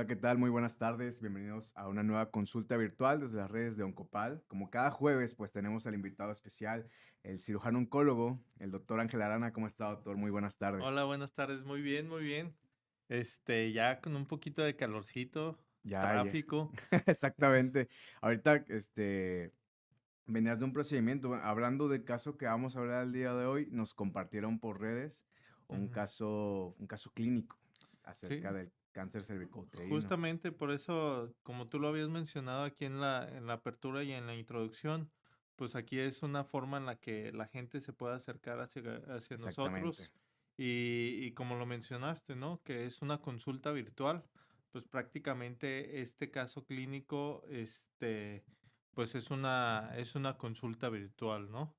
Hola, ¿qué tal? Muy buenas tardes. Bienvenidos a una nueva consulta virtual desde las redes de Oncopal. Como cada jueves, pues tenemos al invitado especial, el cirujano oncólogo, el doctor Ángel Arana. ¿Cómo está, doctor? Muy buenas Hola, tardes. buenas tardes. Muy bien, muy bien. Ya con un poquito de calorcito, Ya, ya. tráfico. Exactamente. Ahorita, venías de un procedimiento. Bueno, hablando del caso que vamos a hablar el día de hoy, nos compartieron por redes Ujú. un caso clínico Sí, acerca del cáncer cervicouterino. justamente por eso, como tú lo habías mencionado aquí en la apertura y en la introducción, pues aquí es una forma en la que la gente se puede acercar hacia Exactamente. nosotros y como lo mencionaste, ¿no? Que es una consulta virtual, pues prácticamente este caso clínico, pues es una consulta virtual, ¿no?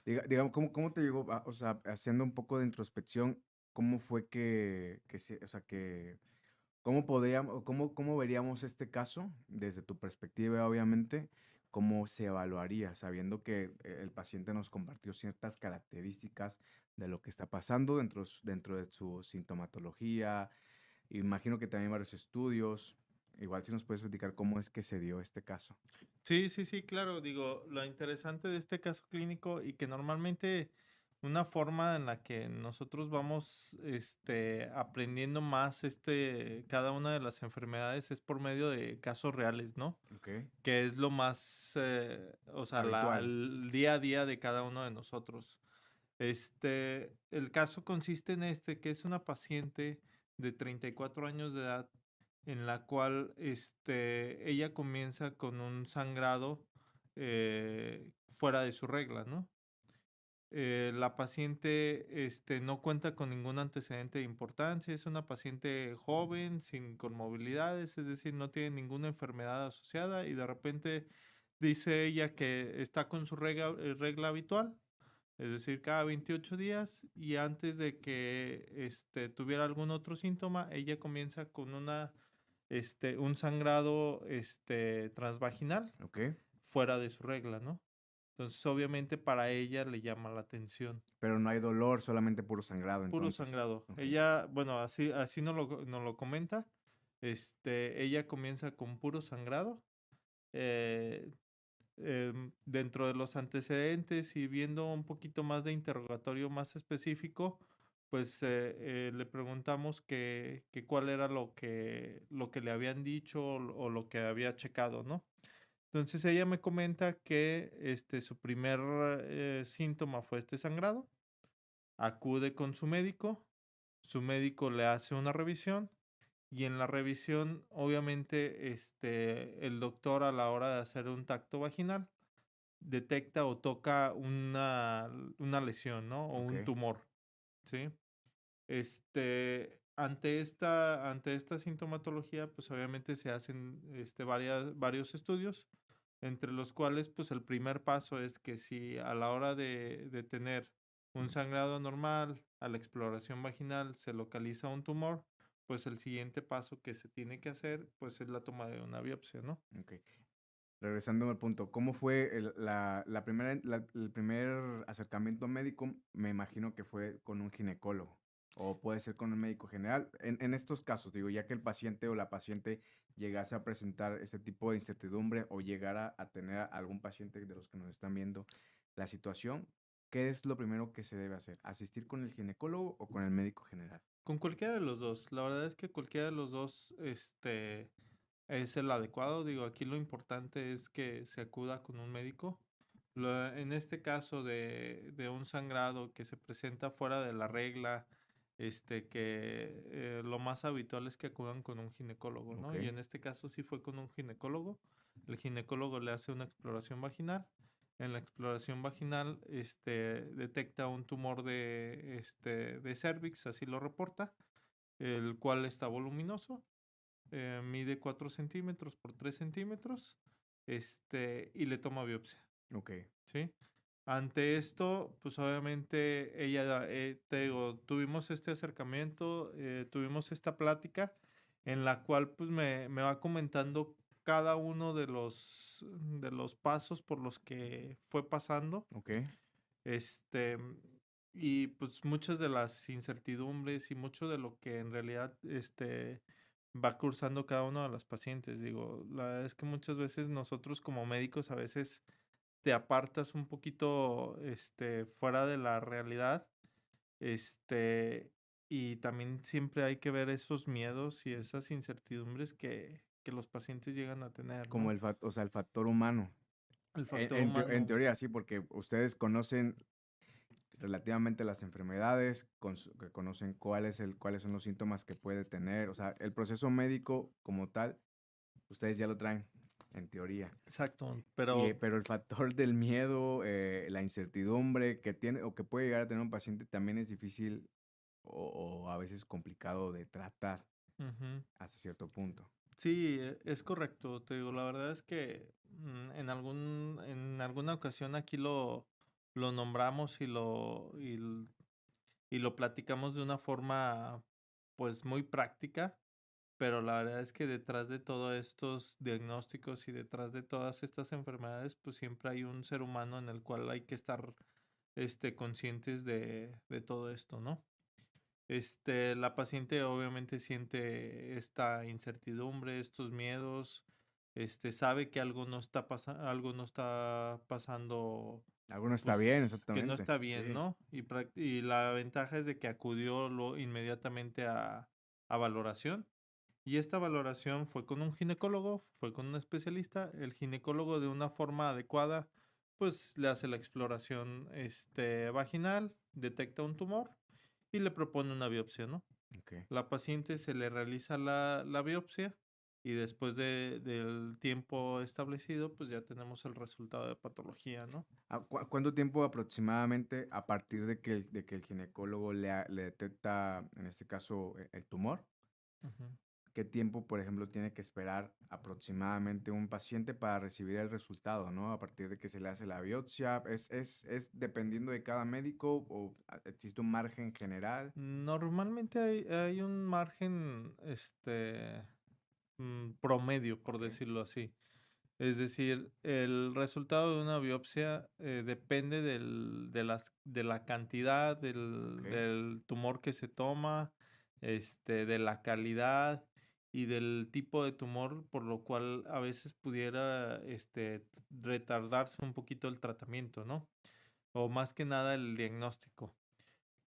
Digamos, ¿cómo te llegó? O sea, haciendo un poco de introspección, ¿cómo fue o sea, cómo podríamos, cómo veríamos este caso desde tu perspectiva, obviamente, cómo se evaluaría, sabiendo que el paciente nos compartió ciertas características de lo que está pasando dentro de su sintomatología? Imagino que también varios estudios. Igual si nos puedes platicar cómo es que se dio este caso. Sí, sí, sí, claro. Digo, lo interesante de este caso clínico y que normalmente una forma en la que nosotros vamos, aprendiendo más, cada una de las enfermedades es por medio de casos reales, ¿no? Ok. Que es lo más, o sea, Habitual. el día a día de cada uno de nosotros. El caso consiste en que es una paciente de 34 años de edad en la cual ella comienza con un sangrado fuera de su regla, ¿no? La paciente no cuenta con ningún antecedente de importancia, es una paciente joven, sin comorbilidades, es decir, no tiene ninguna enfermedad asociada y de repente dice ella que está con su regla habitual, es decir, cada 28 días y antes de que tuviera algún otro síntoma, ella comienza con un sangrado transvaginal Ok. fuera de su regla, ¿no? Entonces, obviamente para ella le llama la atención. Pero no hay dolor, solamente puro sangrado, Puro entonces. sangrado. Ok. Ella, bueno, así nos lo comenta. Ella comienza con puro sangrado. eh, Dentro de los antecedentes y viendo un poquito más de interrogatorio más específico, pues le preguntamos que cuál era lo que le habían dicho o lo que había checado, ¿no? Entonces ella me comenta que su primer síntoma fue este sangrado, acude con su médico le hace una revisión y en la revisión obviamente el doctor a la hora de hacer un tacto vaginal detecta o toca una lesión, ¿no? O Ok. un tumor, ¿sí? Ante esta sintomatología, pues obviamente se hacen varios estudios, entre los cuales, pues el primer paso es que si a la hora de tener un sangrado normal, a la exploración vaginal se localiza un tumor, pues el siguiente paso que se tiene que hacer, pues es la toma de una biopsia, ¿no? Ok. Regresando al punto, ¿cómo fue el primer acercamiento médico? Me imagino que fue con un ginecólogo o puede ser con un médico general. En estos casos, digo, ya que el paciente o la paciente llegase a presentar este tipo de incertidumbre o llegara a tener algún paciente de los que nos están viendo la situación, ¿qué es lo primero que se debe hacer? ¿Asistir con el ginecólogo o con el médico general? Con cualquiera de los dos, la verdad es que cualquiera de los dos, es el adecuado. Digo, aquí lo importante es que se acuda con un médico. En este caso de un sangrado que se presenta fuera de la regla, que lo más habitual es que acudan con un ginecólogo, Ok. ¿no? Y en este caso sí fue con un ginecólogo. El ginecólogo le hace una exploración vaginal. En la exploración vaginal, detecta un tumor de cervix, así lo reporta, el cual está voluminoso, mide 4 centímetros por 3 centímetros, y le toma biopsia, Ok. ¿sí? Ante esto, pues obviamente ella, te digo, tuvimos este acercamiento, tuvimos esta plática en la cual pues me va comentando cada uno de los pasos por los que fue pasando, Ok. este, y pues muchas de las incertidumbres y mucho de lo que en realidad, va cursando cada uno de los pacientes. Digo, la verdad es que muchas veces nosotros como médicos a veces te apartas un poquito, fuera de la realidad, este, y también siempre hay que ver esos miedos y esas incertidumbres que los pacientes llegan a tener, Como ¿no? o sea, el factor humano. El factor En humano. teoría sí, porque ustedes conocen relativamente las enfermedades, que conocen cuáles son los síntomas que puede tener. O sea, el proceso médico como tal, ustedes ya lo traen, en teoría. Exacto, pero Pero el factor del miedo, la incertidumbre que tiene o que puede llegar a tener un paciente también es difícil o a veces complicado de tratar ujú. hasta cierto punto. Sí, es correcto. Te digo, la verdad es que en alguna ocasión aquí lo nombramos y lo platicamos de una forma pues muy práctica, pero la verdad es que detrás de todos estos diagnósticos y detrás de todas estas enfermedades, pues siempre hay un ser humano en el cual hay que estar conscientes de todo esto, ¿no? La paciente obviamente siente esta incertidumbre, estos miedos, sabe que algo no está pasando, Algo no está pues, bien, que no exactamente. está bien, Sí. ¿no? Y la ventaja es de que acudió inmediatamente a valoración. Y esta valoración fue con un ginecólogo, fue con un especialista. El ginecólogo de una forma adecuada, pues le hace la exploración vaginal, detecta un tumor y le propone una biopsia, ¿no? Ok. La paciente se le realiza la biopsia y después del tiempo establecido, pues ya tenemos el resultado de patología, ¿no? ¿Cuánto tiempo aproximadamente a partir de que el ginecólogo le detecta, en este caso, el tumor? Ujú. ¿Qué tiempo, por ejemplo, tiene que esperar aproximadamente un paciente para recibir el resultado, ¿no? A partir de que se le hace la biopsia, es dependiendo de cada médico o existe un margen general? Normalmente hay un margen, promedio, por Ok, decirlo así. Es decir, el resultado de una biopsia depende de la cantidad ok. del tumor que se toma, de la calidad y del tipo de tumor, por lo cual a veces pudiera retardarse un poquito el tratamiento, ¿no? O más que nada el diagnóstico.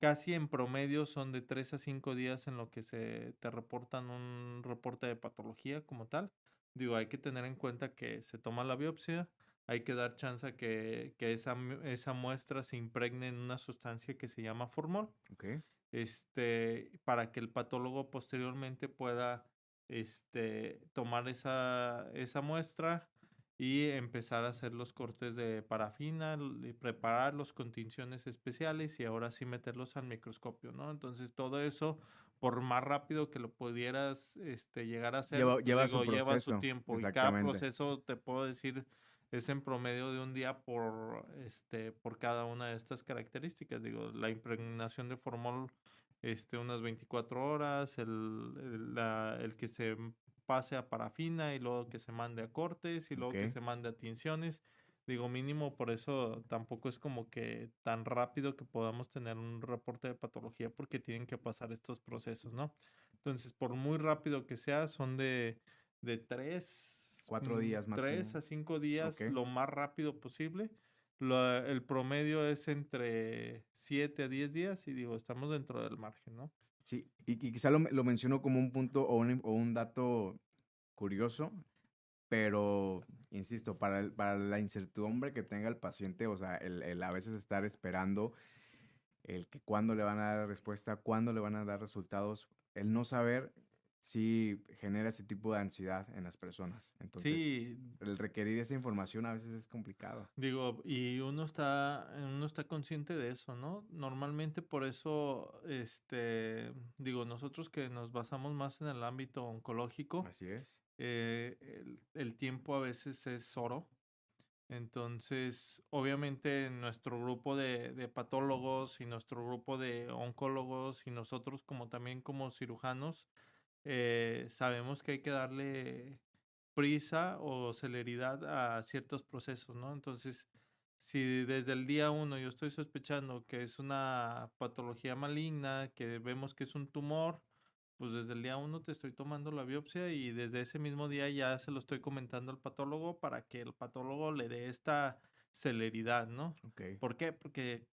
Casi en promedio son de 3 a 5 días en lo que se te reportan un reporte de patología como tal. Digo, hay que tener en cuenta que se toma la biopsia, hay que dar chance a que esa muestra se impregne en una sustancia que se llama formol, Ok. para que el patólogo posteriormente pueda tomar esa muestra y empezar a hacer los cortes de parafina, y prepararlos con tinciones especiales y ahora sí meterlos al microscopio, ¿no? Entonces todo eso, por más rápido que lo pudieras llegar a hacer, pues Lleva su digo, lleva su proceso, tiempo y cada exactamente. proceso, te puedo decir, es en promedio de un día por cada una de estas características. Digo, la impregnación de formol, unas 24 horas, el que se pase a parafina y luego que se mande a cortes y Ok. luego que se mande a tinciones. Digo, mínimo, por eso tampoco es como que tan rápido que podamos tener un reporte de patología porque tienen que pasar estos procesos, ¿no? Entonces, por muy rápido que sea, son de 4 días tres máximo. a 5 Ok. días lo más rápido posible. El promedio es entre 7 a 10 días y digo, estamos dentro del margen, ¿no? Sí, y quizá lo menciono como un punto o un dato curioso, pero insisto, para la incertidumbre que tenga el paciente, o sea, el a veces estar esperando el que cuándo le van a dar respuesta, cuándo le van a dar resultados, el no saber sí genera ese tipo de ansiedad en las personas. Entonces, Sí, el requerir esa información a veces es complicado. digo, y uno está consciente de eso, ¿no? Normalmente por eso, digo, nosotros que nos basamos más en el ámbito oncológico, Así es. el tiempo a veces es oro. Entonces, obviamente nuestro grupo de patólogos y nuestro grupo de oncólogos y nosotros como también como cirujanos, sabemos que hay que darle prisa o celeridad a ciertos procesos, ¿no? Entonces, si desde el día uno yo estoy sospechando que es una patología maligna, que vemos que es un tumor, pues desde el día uno te estoy tomando la biopsia y desde ese mismo día ya se lo estoy comentando al patólogo para que el patólogo le dé esta celeridad, ¿no? Ok, ¿Por qué? Porque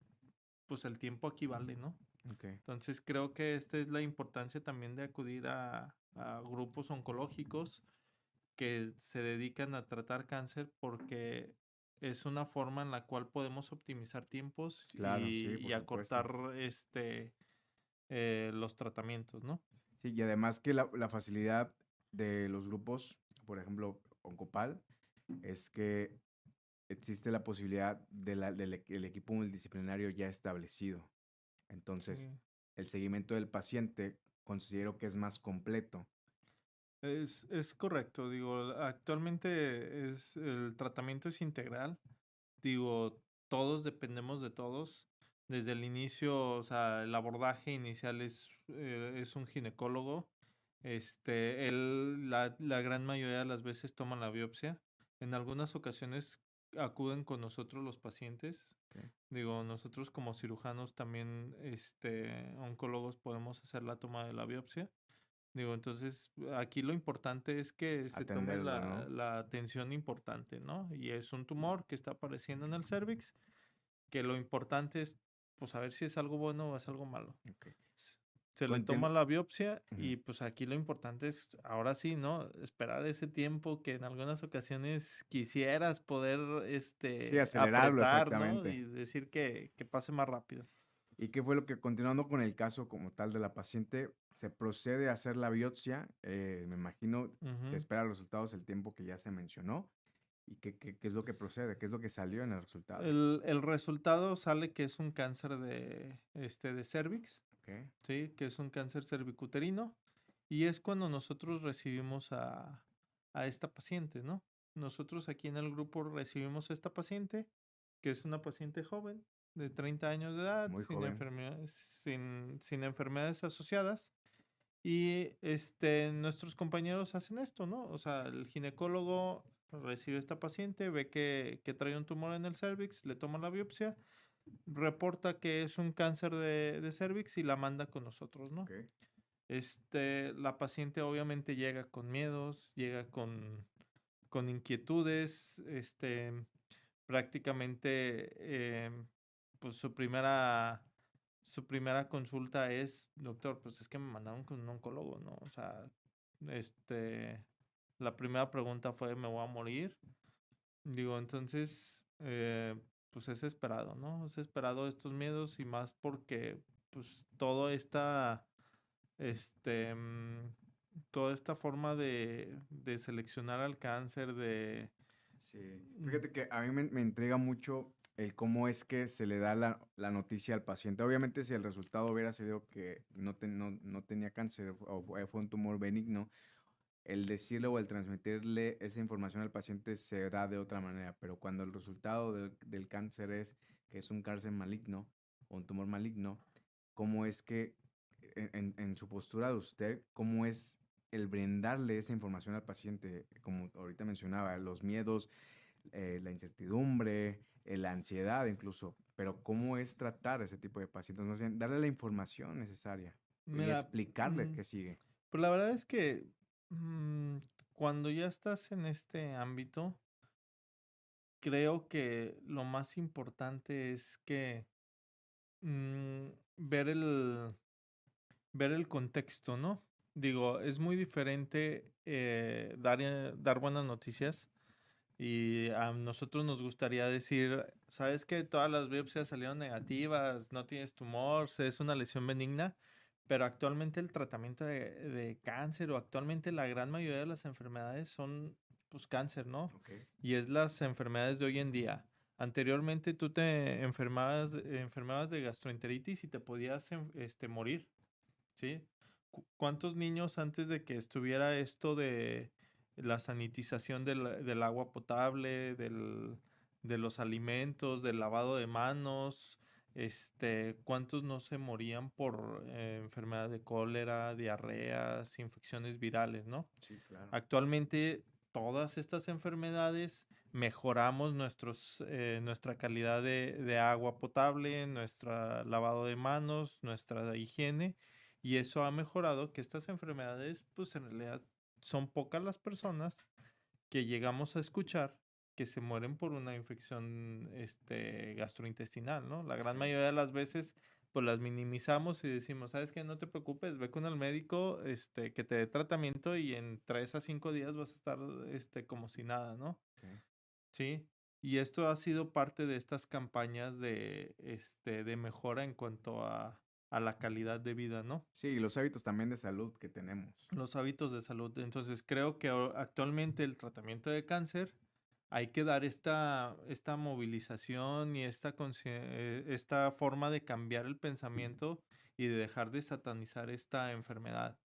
pues el tiempo aquí vale, ¿no? ok. Entonces creo que esta es la importancia también de acudir a grupos oncológicos que se dedican a tratar cáncer porque es una forma en la cual podemos optimizar tiempos Claro, sí, y por supuesto. acortar los tratamientos, ¿no? Sí, y además que la facilidad de los grupos, por ejemplo, Oncopal, es que existe la posibilidad del equipo multidisciplinario ya establecido. Entonces, Sí. el seguimiento del paciente considero que es más completo. Es correcto, digo, actualmente el tratamiento es integral, digo, todos dependemos de todos. Desde el inicio, o sea, el abordaje inicial es un ginecólogo. Él, la gran mayoría de las veces toma la biopsia. En algunas ocasiones acuden con nosotros los pacientes. Ok. Digo, nosotros como cirujanos también, oncólogos, podemos hacer la toma de la biopsia. Digo, entonces aquí lo importante es que se tome Atenderlo, ¿no? la atención importante, ¿no? Y es un tumor que está apareciendo en el cervix, que lo importante es, pues, saber si es algo bueno o es algo malo. Ok. S- Se le toma Entiendo. la biopsia Ujú. y pues aquí lo importante es, ahora sí, ¿no? Esperar ese tiempo que en algunas ocasiones quisieras poder, Sí, acelerarlo apretar, ¿no? exactamente. Y decir que pase más rápido. ¿Y qué fue lo que, continuando con el caso como tal de la paciente, se procede a hacer la biopsia? Me imagino, se Ujú. espera los resultados el tiempo que ya se mencionó. ¿Y qué es lo que procede? ¿Qué es lo que salió en el resultado? El resultado sale que es un cáncer de cervix. Ok, Sí, que es un cáncer cervicuterino, y es cuando nosotros recibimos a esta paciente, ¿no? Nosotros aquí en el grupo recibimos a esta paciente, que es una paciente joven, de 30 años de edad, muy joven. sin enfermedades asociadas, y nuestros compañeros hacen esto, ¿no? O sea, el ginecólogo recibe a esta paciente, ve que trae un tumor en el cervix, le toma la biopsia, reporta que es un cáncer de cervix y la manda con nosotros, Ok, ¿no? La paciente obviamente llega con miedos, llega con inquietudes, prácticamente, pues su primera consulta es, doctor, pues es que me mandaron con un oncólogo, ¿no? O sea, este, la primera pregunta fue, ¿me voy a morir? Digo, entonces, pues es esperado, ¿no? Es esperado estos miedos y más porque, pues, este, mm, toda esta forma de seleccionar al cáncer, sí. mm, Fíjate que a mí me intriga mucho el cómo es que se le da la noticia al paciente. Obviamente, si el resultado hubiera sido que no tenía cáncer o fue un tumor benigno, el decirle o el transmitirle esa información al paciente se da de otra manera, pero cuando el resultado del cáncer es que es un cáncer maligno o un tumor maligno, ¿cómo es que en su postura de usted, cómo es el brindarle esa información al paciente? Como ahorita mencionaba, los miedos, la incertidumbre, la ansiedad incluso, pero ¿cómo es tratar a ese tipo de pacientes? No sé, darle la información necesaria y mira, explicarle qué sigue. pues la verdad es que mm, cuando ya estás en este ámbito, creo que lo más importante es que mm, ver el, ver el contexto, ¿no? Digo, es muy diferente dar buenas noticias y a nosotros nos gustaría decir, ¿sabes que todas las biopsias salieron negativas, no tienes tumor, es una lesión benigna? Pero actualmente el tratamiento de cáncer o actualmente la gran mayoría de las enfermedades son pues cáncer, ¿no? Ok, Y es las enfermedades de hoy en día. Anteriormente tú te enfermabas de gastroenteritis y te podías morir. ¿Sí? ¿Cuántos niños antes de que estuviera esto de la sanitización del agua potable, de los alimentos, del lavado de manos, cuántos no se morían por enfermedad de cólera, diarreas, infecciones virales, ¿no? sí, claro. Actualmente todas estas enfermedades mejoramos nuestra calidad de agua potable, nuestro lavado de manos, nuestra higiene Y eso ha mejorado que estas enfermedades, pues en realidad son pocas las personas que llegamos a escuchar que se mueren por una infección gastrointestinal, ¿no? La gran Sí. mayoría de las veces, pues las minimizamos y decimos, ¿sabes qué? No te preocupes, ve con el médico, que te dé tratamiento y en 3 a 5 días vas a estar, como si nada, ¿no? Ok. Sí. Y esto ha sido parte de estas campañas de mejora en cuanto a la calidad de vida, ¿no? Sí, y los hábitos también de salud que tenemos. Los hábitos de salud. Entonces, creo que actualmente el tratamiento de cáncer hay que dar esta movilización y esta forma de cambiar el pensamiento y de dejar de satanizar esta enfermedad.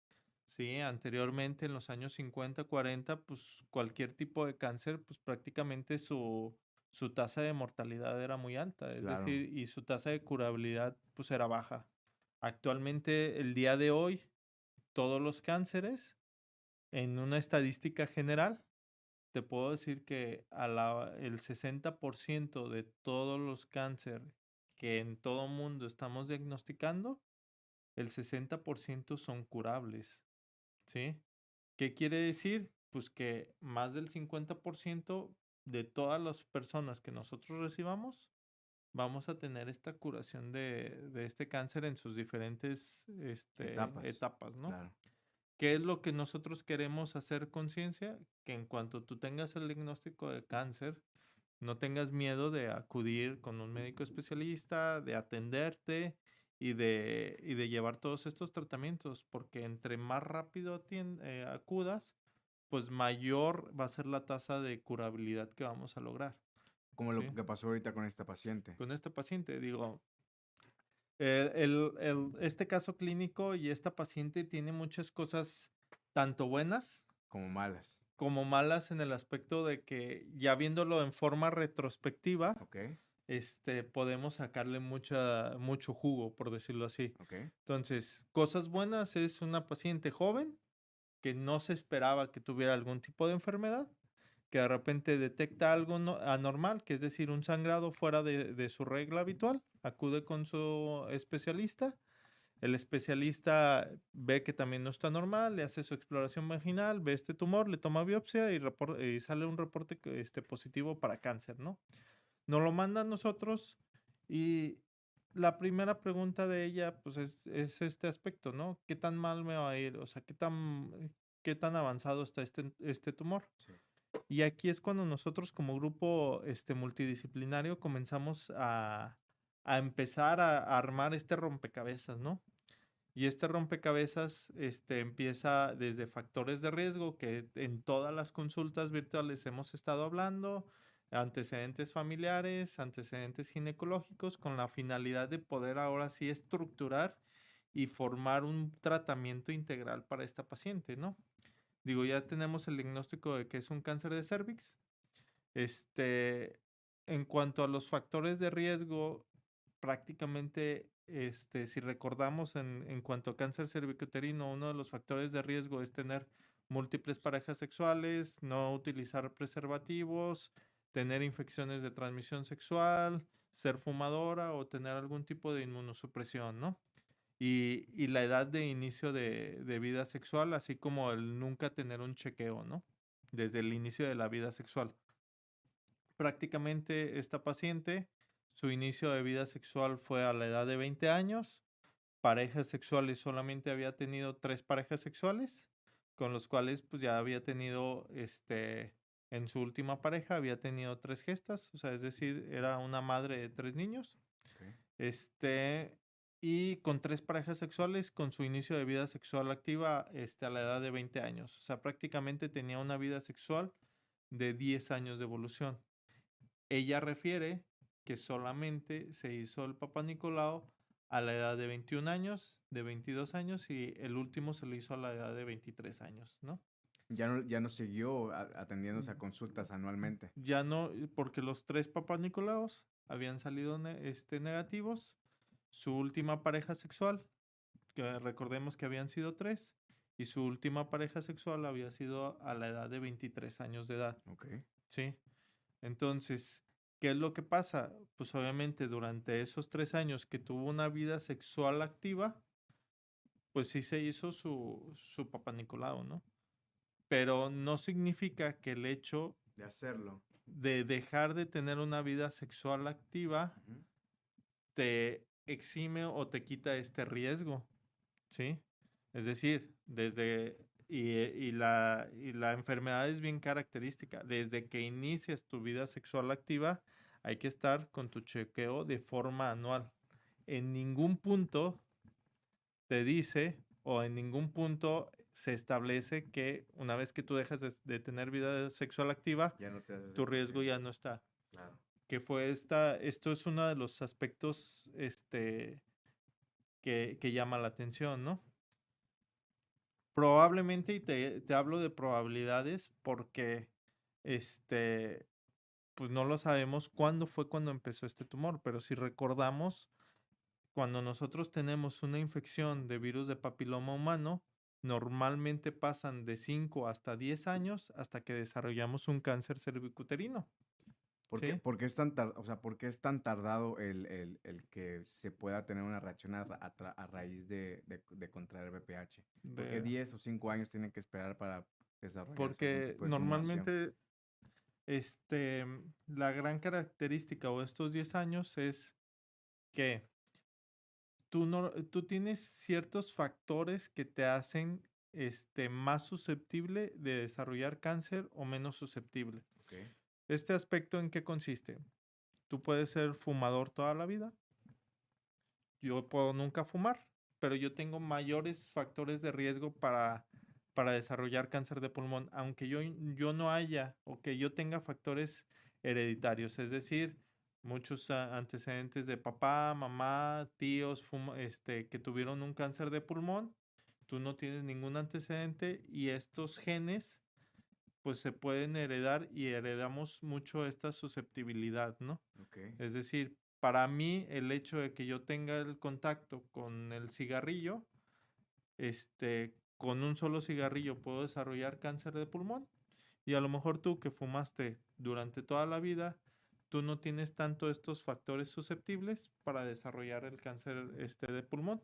Sí, anteriormente en los años 50, 40, pues cualquier tipo de cáncer, pues prácticamente su tasa de mortalidad era muy alta, es Claro. decir, y su tasa de curabilidad pues era baja. Actualmente, el día de hoy, todos los cánceres, en una estadística general, te puedo decir que el 60% de todos los cánceres que en todo mundo estamos diagnosticando, el 60% son curables, ¿sí? ¿Qué quiere decir? Pues que más del 50% de todas las personas que nosotros recibamos, vamos a tener esta curación de este cáncer en sus diferentes Etapas. etapas, ¿no? Claro. ¿Qué es lo que nosotros queremos hacer conciencia? Que en cuanto tú tengas el diagnóstico de cáncer, no tengas miedo de acudir con un médico especialista, de atenderte y de llevar todos estos tratamientos, porque entre más rápido acudas, pues mayor va a ser la tasa de curabilidad que vamos a lograr, Como lo ¿sí? que pasó ahorita con esta paciente. Con este paciente, digo, este caso clínico y esta paciente tiene muchas cosas tanto buenas Como malas. como malas en el aspecto de que ya viéndolo en forma retrospectiva, Ok. podemos sacarle mucho jugo, por decirlo así. Ok. Entonces, cosas buenas es una paciente joven que no se esperaba que tuviera algún tipo de enfermedad, que de repente detecta algo anormal, que es decir, un sangrado fuera de su regla habitual, acude con su especialista. El especialista ve que también no está normal, le hace su exploración vaginal, ve este tumor, le toma biopsia y sale un reporte positivo para cáncer, ¿no? Nos lo manda a nosotros y la primera pregunta de ella, pues es este aspecto, ¿no? ¿Qué tan mal me va a ir? O sea, ¿qué tan avanzado está este tumor? Sí. Y aquí es cuando nosotros como grupo multidisciplinario comenzamos a empezar a armar este rompecabezas, ¿no? Y este rompecabezas empieza desde factores de riesgo que en todas las consultas virtuales hemos estado hablando, antecedentes familiares, antecedentes ginecológicos, con la finalidad de poder ahora sí estructurar y formar un tratamiento integral para esta paciente, ¿no? Digo, ya tenemos el diagnóstico de que es un cáncer de cervix. En cuanto a los factores de riesgo, prácticamente, si recordamos en cuanto a cáncer cervicuterino, uno de los factores de riesgo es tener múltiples parejas sexuales, no utilizar preservativos, tener infecciones de transmisión sexual, ser fumadora o tener algún tipo de inmunosupresión, ¿no? Y la edad de inicio de vida sexual, así como el nunca tener un chequeo, ¿no? Desde el inicio de la vida sexual. Prácticamente esta paciente, su inicio de vida sexual fue a la edad de 20 años, parejas sexuales, solamente había tenido 3 parejas sexuales, con los cuales pues ya había tenido, en su última pareja había tenido 3 gestas, o sea, es decir, era una madre de 3 niños, Ok. este, y con 3 parejas sexuales, con su inicio de vida sexual activa, a la edad de 20 años, o sea, prácticamente tenía una vida sexual de 10 años de evolución. Ella refiere que solamente se hizo el Papá Nicolau a la edad de 21 años, de 22 años y el último se lo hizo a la edad de 23 años, ¿no? Ya no siguió atendiéndose a consultas anualmente. Ya no, porque los 3 Papá Nicolaos habían salido negativos. Su última pareja sexual, que recordemos que habían sido 3, y su última pareja sexual había sido a la edad de 23 años de edad, Ok. ¿sí? Entonces, ¿qué es lo que pasa? Pues obviamente durante esos 3 años que tuvo una vida sexual activa, pues sí se hizo su papá Nicolau, ¿no? Pero no significa que el hecho de hacerlo. de dejar de tener una vida sexual activa Ujú. te exime o te quita este riesgo, ¿sí? Es decir, y la enfermedad es bien característica. Desde que inicias tu vida sexual activa, hay que estar con tu chequeo de forma anual. En ningún punto te dice o en ningún punto se establece que una vez que tú dejas de tener vida sexual activa, Ya no te haces tu el riesgo chequeo. ya no está. Claro. Esto es uno de los aspectos que llama la atención, ¿no? Probablemente, y te hablo de probabilidades porque este, pues no lo sabemos cuándo fue cuando empezó este tumor, pero si recordamos, cuando nosotros tenemos una infección de virus de papiloma humano, normalmente pasan de 5 hasta 10 años hasta que desarrollamos un cáncer cervicuterino, ¿sí? Por qué es tan o sea, por qué es tan tardado el que se pueda tener una reacción a raíz de contraer BPH? ¿Por qué De, 10 o 5 años tienen que esperar para desarrollarse algún porque tipo de tumoración? normalmente la gran característica o estos 10 años es que tú tienes ciertos factores que te hacen más susceptible de desarrollar cáncer o menos susceptible. Ok. ¿Este aspecto en qué consiste? Tú puedes ser fumador toda la vida, yo puedo nunca fumar, pero yo tengo mayores factores de riesgo para desarrollar cáncer de pulmón, aunque yo no haya o que yo tenga factores hereditarios, es decir, muchos antecedentes de papá, mamá, tíos que tuvieron un cáncer de pulmón, tú no tienes ningún antecedente y estos genes pues se pueden heredar y heredamos mucho esta susceptibilidad, ¿no? Ok. Es decir, para mí el hecho de que yo tenga el contacto con el cigarrillo, con un solo cigarrillo puedo desarrollar cáncer de pulmón y a lo mejor tú que fumaste durante toda la vida, tú no tienes tanto estos factores susceptibles para desarrollar el cáncer de pulmón.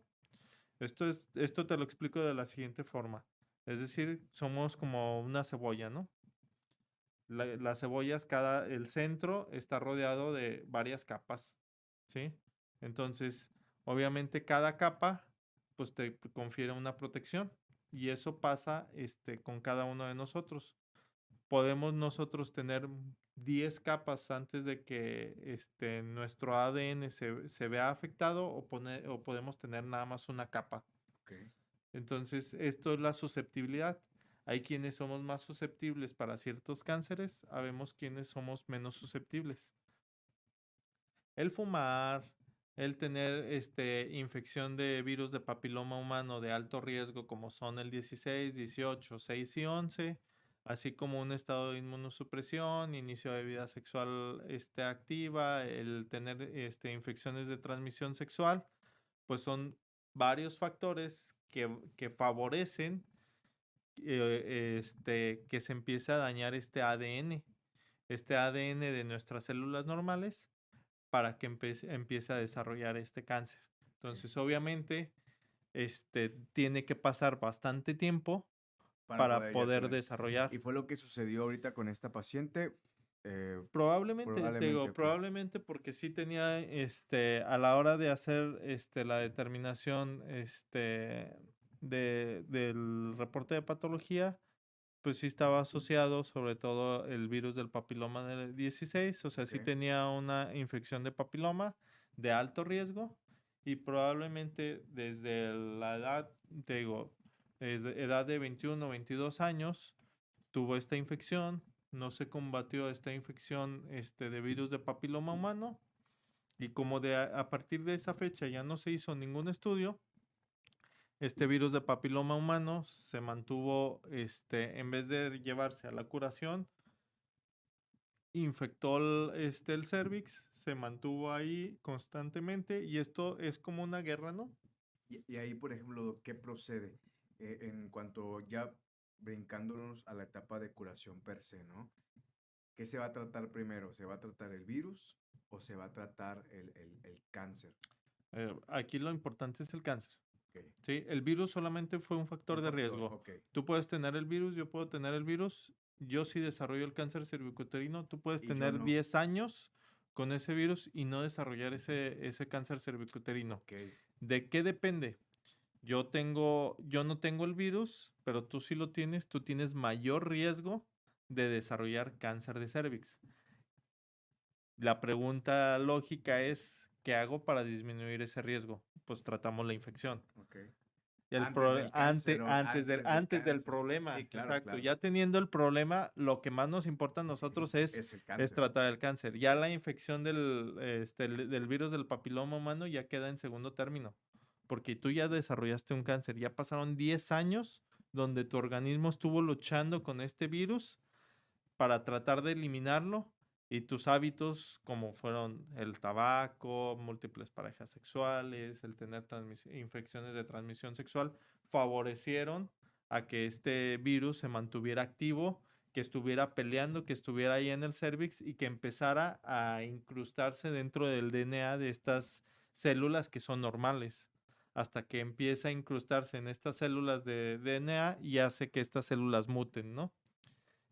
Esto te lo explico de la siguiente forma. Es decir, somos como una cebolla, ¿no? Las cebollas, el centro está rodeado de varias capas, ¿sí? Entonces, obviamente cada capa, pues te confiere una protección y eso pasa, con cada uno de nosotros. Podemos nosotros tener 10 capas antes de que, nuestro ADN se vea afectado o podemos tener nada más una capa. Ok. Entonces, esto es la susceptibilidad. Hay quienes somos más susceptibles para ciertos cánceres, habemos quienes somos menos susceptibles. El fumar, el tener infección de virus de papiloma humano de alto riesgo como son el 16, 18, 6 y 11, así como un estado de inmunosupresión, inicio de vida sexual activa, el tener infecciones de transmisión sexual, pues son varios factores que favorecen que se empiece a dañar este ADN de nuestras células normales para que empiece a desarrollar este cáncer. Ok. Entonces, obviamente, tiene que pasar bastante tiempo Para para poder ya poder tener. Y desarrollar. fue lo que sucedió ahorita con esta paciente. eh, Probablemente, te Probablemente, digo, ok. probablemente porque sí tenía, a la hora de hacer, la determinación, del reporte de patología, pues sí estaba asociado sobre todo el virus del papiloma del 16, o sea, sí Ok. tenía una infección de papiloma de alto riesgo y probablemente desde la edad, te digo, desde edad de 21 o 22 años, tuvo esta infección, no se combatió esta infección de virus de papiloma humano y como a partir de esa fecha ya no se hizo ningún estudio, este virus de papiloma humano se mantuvo, en vez de llevarse a la curación, infectó el cervix, se mantuvo ahí constantemente y esto es como una guerra, ¿no? Y ahí, por ejemplo, ¿qué procede? En cuanto ya brincándonos a la etapa de curación per se, ¿no? ¿Qué se va a tratar primero? ¿Se va a tratar el virus o se va a tratar el cáncer? Aquí lo importante es el cáncer. Ok. ¿sí? El virus solamente fue un factor Un de factor, riesgo. ok. Tú puedes tener el virus, yo puedo tener el virus. Yo si desarrollo el cáncer cervicuterino, tú puedes Y yo tener no. 10 años con ese virus y no desarrollar ese cáncer cervicuterino. Ok. ¿De qué depende? Yo no tengo el virus, pero tú sí lo tienes, tú tienes mayor riesgo de desarrollar cáncer de cervix. La pregunta lógica es, ¿qué hago para disminuir ese riesgo? Pues tratamos la infección. Ok. Antes del cáncer, Antes del cáncer. problema, Sí, claro, exacto. claro. Ya teniendo el problema, lo que más nos importa a nosotros Es el es cáncer. tratar el cáncer. Ya la infección del virus del papiloma humano ya queda en segundo término, porque tú ya desarrollaste un cáncer. Ya pasaron 10 años donde tu organismo estuvo luchando con este virus para tratar de eliminarlo y tus hábitos, como fueron el tabaco, múltiples parejas sexuales, el tener infecciones de transmisión sexual, favorecieron a que este virus se mantuviera activo, que estuviera peleando, que estuviera ahí en el cervix y que empezara a incrustarse dentro del DNA de estas células que son normales, hasta que empieza a incrustarse en estas células de DNA y hace que estas células muten, ¿no?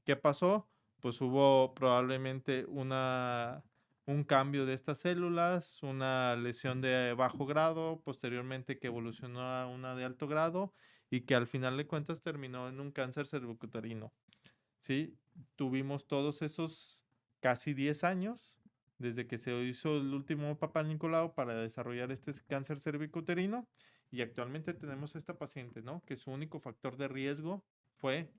¿Qué pasó? Pues hubo probablemente un cambio de estas células, una lesión de bajo grado, posteriormente que evolucionó a una de alto grado y que al final de cuentas terminó en un cáncer cervicuterino. ¿Sí? Tuvimos todos esos casi 10 años desde que se hizo el último Papa Nicolau para desarrollar este cáncer cervicuterino y actualmente tenemos esta paciente, ¿no? Que su único factor de riesgo fue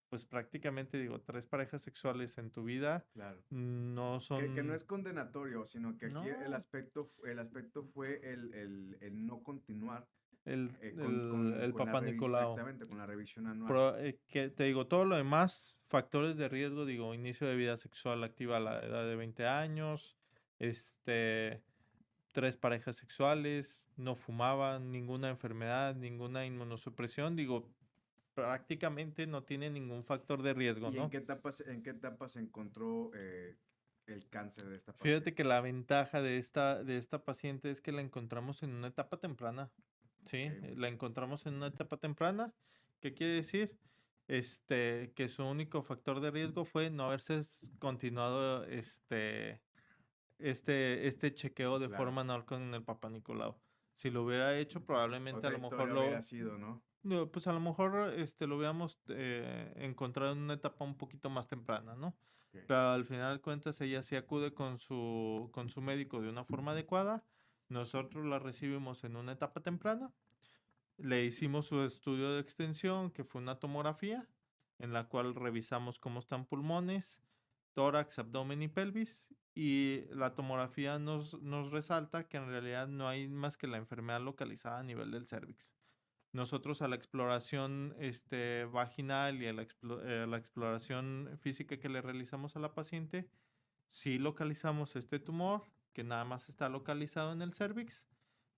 pues prácticamente digo, 3 parejas sexuales en tu vida Claro. no Que no son, es condenatorio, sino que aquí no, el aspecto fue el no continuar el con la Papa revisión, Nicolau. exactamente, con la revisión anual. Que te digo, todo lo demás, factores de riesgo, digo, inicio de vida sexual activa a la edad de 20 años, este, 3 parejas sexuales, no fumaban, ninguna enfermedad, ninguna inmunosupresión, digo, prácticamente no tiene ningún factor de riesgo, ¿Y ¿no? en qué etapas se encontró el cáncer de esta Fíjate que paciente? la ventaja de esta paciente es que la encontramos en una etapa temprana, Ok, ¿sí? La encontramos en una etapa temprana. ¿Qué quiere decir? Que su único factor de riesgo fue no haberse continuado este chequeo de claro. forma anual con el Papa Nicolau. Si lo hubiera hecho, probablemente a Otra lo mejor historia hubiera sido, ¿no? no, pues a lo mejor lo hubiéramos encontrado en una etapa un poquito más temprana, ¿no? Ok. Pero al final de cuentas ella sí acude con su médico de una forma adecuada. Nosotros la recibimos en una etapa temprana. Le hicimos su estudio de extensión, que fue una tomografía, en la cual revisamos cómo están pulmones, tórax, abdomen y pelvis. Y la tomografía nos resalta que en realidad no hay más que la enfermedad localizada a nivel del cervix. Nosotros a la exploración vaginal y a la exploración física que le realizamos a la paciente, sí localizamos este tumor, que nada más está localizado en el cervix,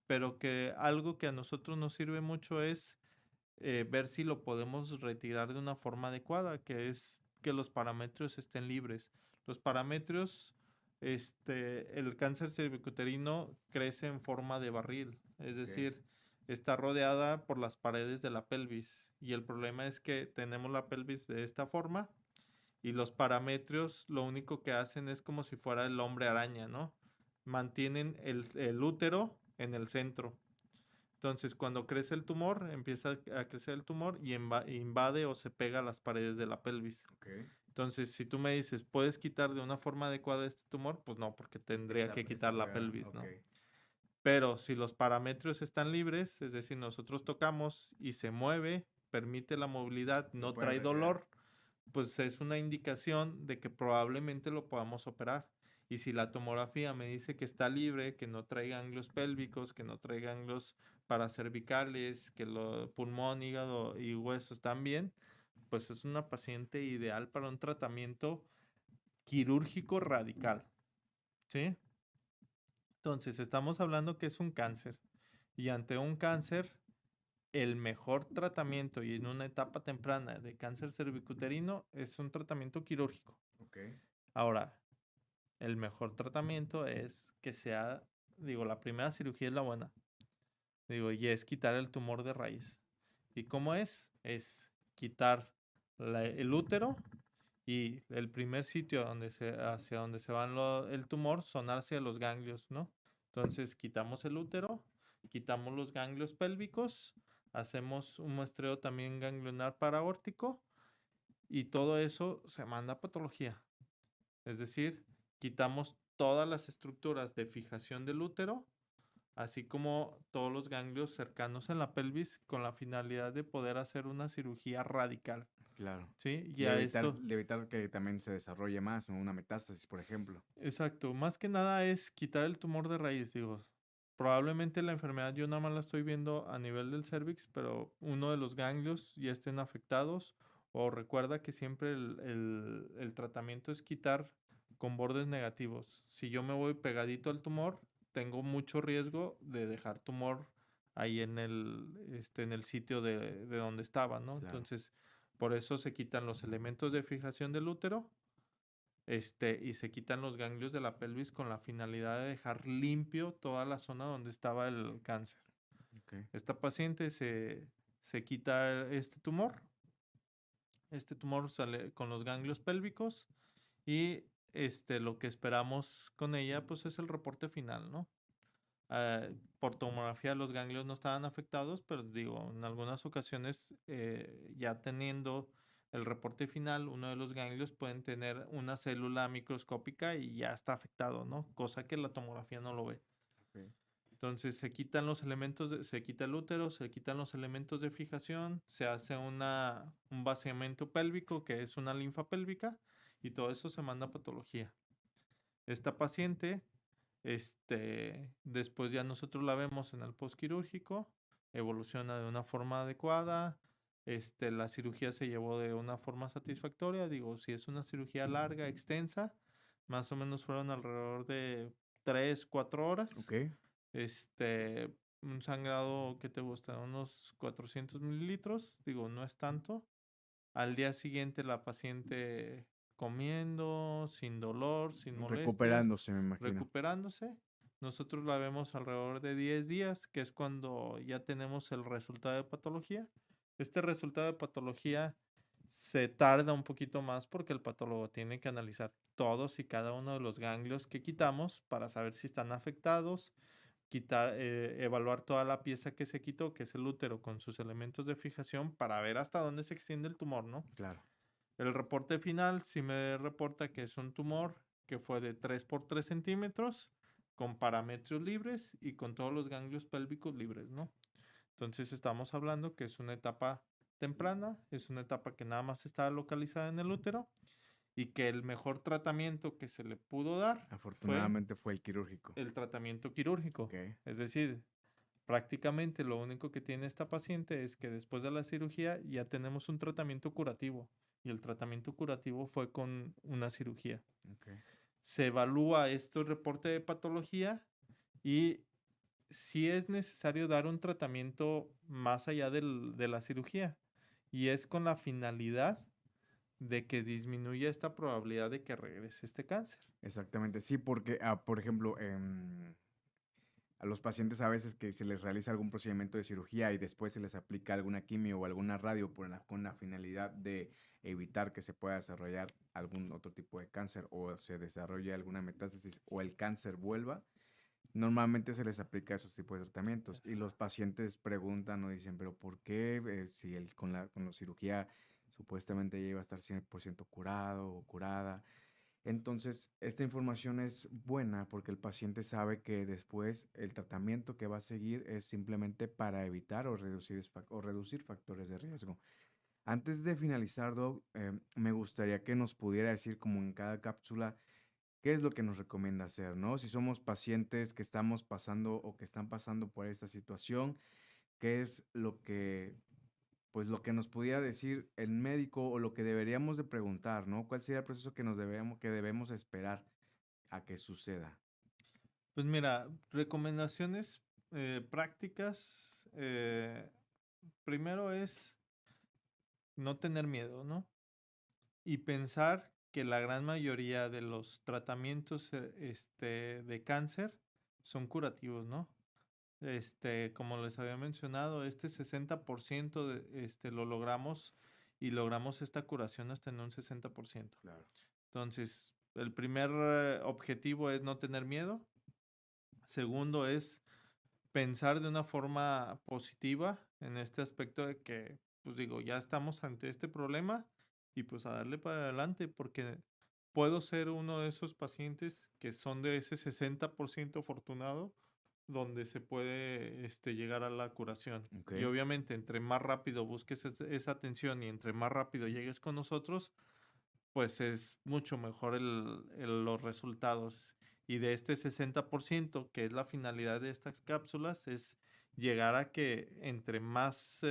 pero que algo que a nosotros nos sirve mucho es ver si lo podemos retirar de una forma adecuada, que es que los parámetros estén libres. Los parámetros, el cáncer cervicuterino crece en forma de barril, es Ok. decir, está rodeada por las paredes de la pelvis. Y el problema es que tenemos la pelvis de esta forma y los parámetros lo único que hacen es como si fuera el hombre araña, ¿no? Mantienen el útero en el centro. Entonces, cuando crece el tumor, empieza a crecer el tumor y invade o se pega a las paredes de la pelvis. Ok. Entonces, si tú me dices, ¿puedes quitar de una forma adecuada este tumor? Pues no, porque tendría que Está quitar la pegada. pelvis, Ok. ¿no? Pero si los parámetros están libres, es decir, nosotros tocamos y se mueve, permite la movilidad, Lo no puede trae retirar. dolor, pues es una indicación de que probablemente lo podamos operar. Y si la tomografía me dice que está libre, que no trae ganglios pélvicos, que no trae ganglios paracervicales, que el pulmón, hígado y huesos están bien, pues es una paciente ideal para un tratamiento quirúrgico radical, ¿sí? Entonces, estamos hablando que es un cáncer y ante un cáncer, el mejor tratamiento y en una etapa temprana de cáncer cervicuterino es un tratamiento quirúrgico. Ok. Ahora, el mejor tratamiento es que sea, digo, la primera cirugía es la buena, Digo, y es quitar el tumor de raíz. ¿Y cómo es? Es quitar el útero y el primer sitio hacia donde se va el tumor son hacia los ganglios, ¿no? Entonces quitamos el útero, quitamos los ganglios pélvicos, hacemos un muestreo también ganglionar paraórtico y todo eso se manda a patología. Es decir, quitamos todas las estructuras de fijación del útero, así como todos los ganglios cercanos en la pelvis con la finalidad de poder hacer una cirugía radical. Claro. ¿Sí? De Ya evitar, esto, de evitar que también se desarrolle más, ¿no? Una metástasis, por ejemplo. exacto, más que nada es quitar el tumor de raíz, digo. Probablemente la enfermedad yo nada más la estoy viendo a nivel del cervix, pero uno de los ganglios ya estén afectados. O recuerda que siempre el tratamiento es quitar con bordes negativos. Si yo me voy pegadito al tumor, tengo mucho riesgo de dejar tumor ahí en el sitio de donde estaba, ¿no? Claro. Entonces, por eso se quitan los elementos de fijación del útero, y se quitan los ganglios de la pelvis con la finalidad de dejar limpio toda la zona donde estaba el cáncer. Ok. Esta paciente se quita este tumor sale con los ganglios pélvicos y lo que esperamos con ella pues es el reporte final, ¿no? Por tomografía los ganglios no estaban afectados, pero digo, en algunas ocasiones ya teniendo el reporte final, uno de los ganglios pueden tener una célula microscópica y ya está afectado, ¿no? Cosa que la tomografía no lo ve. Ok. Entonces se quitan los elementos, se quita el útero, se quitan los elementos de fijación, se hace un vaciamiento pélvico que es una linfa pélvica y todo eso se manda a patología. Esta paciente después ya nosotros la vemos en el postquirúrgico, evoluciona de una forma adecuada, la cirugía se llevó de una forma satisfactoria, digo, si es una cirugía larga, extensa, más o menos fueron alrededor de 3, 4 horas, Ok. un sangrado que te gusta, unos 400 mililitros, digo, no es tanto. Al día siguiente la paciente comiendo, sin dolor, sin molestias, Recuperándose, me imagino. recuperándose. Nosotros la vemos alrededor de 10 días, que es cuando ya tenemos el resultado de patología. Este resultado de patología se tarda un poquito más porque el patólogo tiene que analizar todos y cada uno de los ganglios que quitamos para saber si están afectados, evaluar toda la pieza que se quitó, que es el útero, con sus elementos de fijación para ver hasta dónde se extiende el tumor, ¿no? Claro. El reporte final sí me reporta que es un tumor que fue de 3 por 3 centímetros, con parámetros libres y con todos los ganglios pélvicos libres, ¿no? Entonces estamos hablando que es una etapa temprana, es una etapa que nada más está localizada en el útero y que el mejor tratamiento que se le pudo dar fue Afortunadamente fue el quirúrgico. el tratamiento quirúrgico. Ok. Es decir, prácticamente lo único que tiene esta paciente es que después de la cirugía ya tenemos un tratamiento curativo y el tratamiento curativo fue con una cirugía. Ok. Se evalúa este reporte de patología y si es necesario dar un tratamiento más allá de la cirugía y es con la finalidad de que disminuya esta probabilidad de que regrese este cáncer. Exactamente. Sí, porque, por ejemplo, a los pacientes a veces que se les realiza algún procedimiento de cirugía y después se les aplica alguna quimio o alguna radio con la finalidad de evitar que se pueda desarrollar algún otro tipo de cáncer o se desarrolle alguna metástasis o el cáncer vuelva, normalmente se les aplica esos tipos de tratamientos y los pacientes preguntan o dicen, pero ¿por qué si con la cirugía supuestamente ya iba a estar 100% curado o curada? Entonces, esta información es buena porque el paciente sabe que después el tratamiento que va a seguir es simplemente para evitar o reducir factores de riesgo. Antes de finalizar, Doc, me gustaría que nos pudiera decir, como en cada cápsula, qué es lo que nos recomienda hacer, ¿no? Si somos pacientes que estamos pasando o que están pasando por esta situación, qué es lo que nos pudiera decir el médico o lo que deberíamos de preguntar, ¿no? ¿Cuál sería el proceso que debemos esperar a que suceda? Pues mira, recomendaciones prácticas. Primero es no tener miedo, ¿no? Y pensar que la gran mayoría de los tratamientos de cáncer son curativos, ¿no? como les había mencionado, este 60% lo logramos y logramos esta curación hasta en un 60%. Claro. Entonces, el primer objetivo es no tener miedo. Segundo es pensar de una forma positiva en este aspecto de que, pues digo, ya estamos ante este problema y pues a darle para adelante porque puedo ser uno de esos pacientes que son de ese 60% afortunado donde se puede llegar a la curación. Ok. Y obviamente, entre más rápido busques esa atención y entre más rápido llegues con nosotros, pues es mucho mejor los resultados. Y de este 60%, que es la finalidad de estas cápsulas, es llegar a que entre más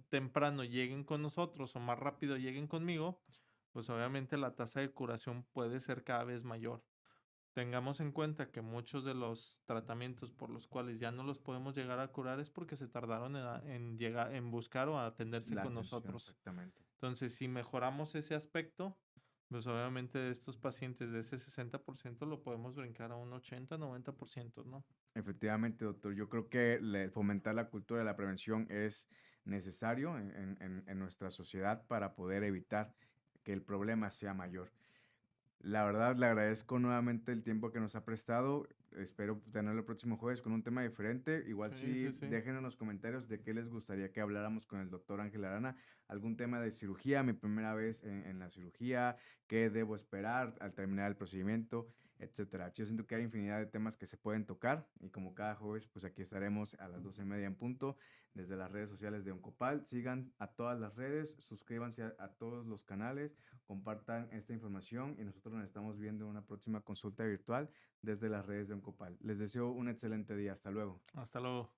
temprano lleguen con nosotros o más rápido lleguen conmigo, pues obviamente la tasa de curación puede ser cada vez mayor. Tengamos en cuenta que muchos de los tratamientos por los cuales ya no los podemos llegar a curar es porque se tardaron en llegar, en buscar o atenderse La con atención, nosotros. exactamente. Entonces, si mejoramos ese aspecto, pues obviamente estos pacientes de ese 60% lo podemos brincar a un 80-90%, ¿no? Efectivamente, doctor. Yo creo que fomentar la cultura de la prevención es necesario en nuestra sociedad para poder evitar que el problema sea mayor. La verdad, le agradezco nuevamente el tiempo que nos ha prestado. Espero tenerlo el próximo jueves con un tema diferente. Igual Sí, si sí, sí. dejen en los comentarios de qué les gustaría que habláramos con el doctor Ángel Arana. Algún tema de cirugía, mi primera vez en la cirugía, qué debo esperar al terminar el procedimiento, etcétera. Yo siento que hay infinidad de temas que se pueden tocar y como cada jueves, pues aquí estaremos a las 12:30 en punto desde las redes sociales de Oncopal. Sigan a todas las redes, suscríbanse a todos los canales, compartan esta información y nosotros nos estamos viendo en una próxima consulta virtual desde las redes de Oncopal. Les deseo un excelente día. Hasta luego. Hasta luego.